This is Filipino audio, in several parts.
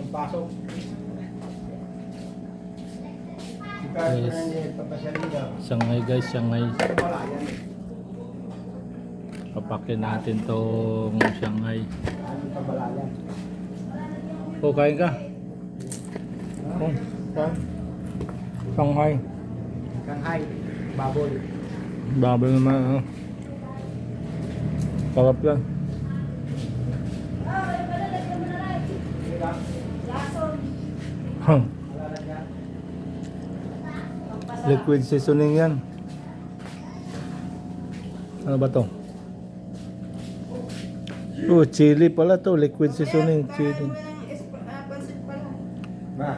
pasok. Kahit Yes. na niya papasyalida. Shanghai guys, Shanghai. Wala yan. Papakin natin tong Shanghai. Anong pabalayan? O, kain ka? Oh, kain. Shanghai. Shanghai. Baboy. Baboy naman. Sarap yan. Liquid seasoning yan. Ano ba to? Oh, chili pala to. Liquid seasoning. Chili. Ma,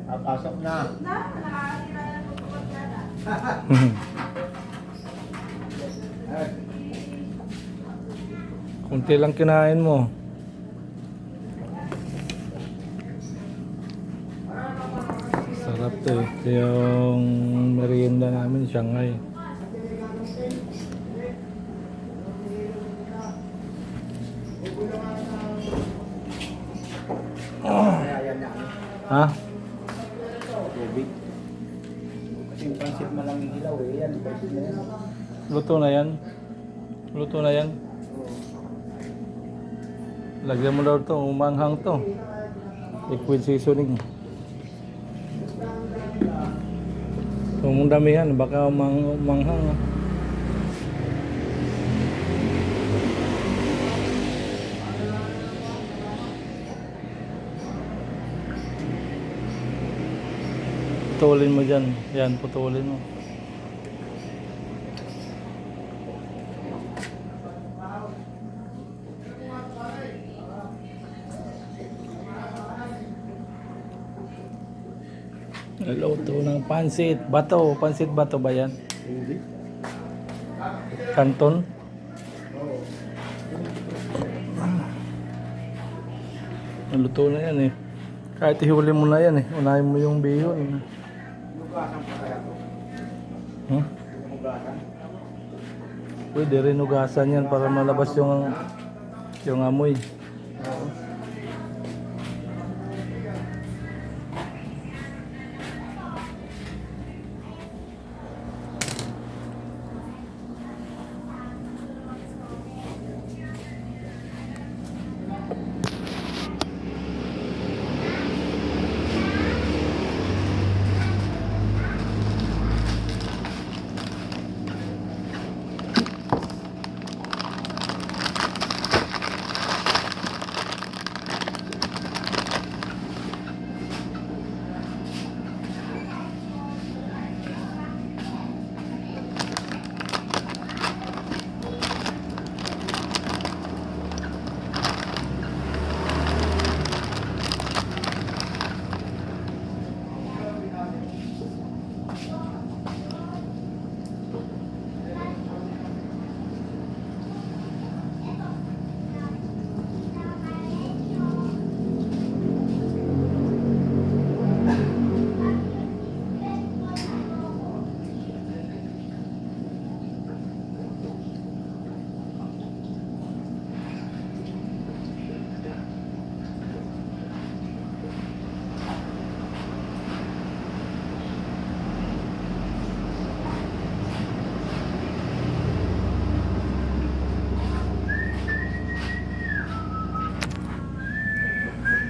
papasok na. Ay, Kunti lang kinain mo. Sarap to eh. Ito yung merienda namin, Shanghai. kaya yan na. Ha? Tubig. Kasi yung pansit malang hilaw eh. Yan, pansit na yan. Luto na yan. Luto na yan. Lagyan mo daw to, umanghang to. Liquid seasoning. Kung mong damihan, baka umanghang. Ah. Putulin mo dyan. Yan, putulin mo. Luto ng pansit bato. Pansit bato ba yan? Hindi. Canton? Luto na yan eh. Kahit ihuli mo na yan eh. Unahin mo yung bihon. Lugasan pa kaya to. Hmm? Lugasan. Pwede rin ugasan yan para malabas yung amoy. Oo.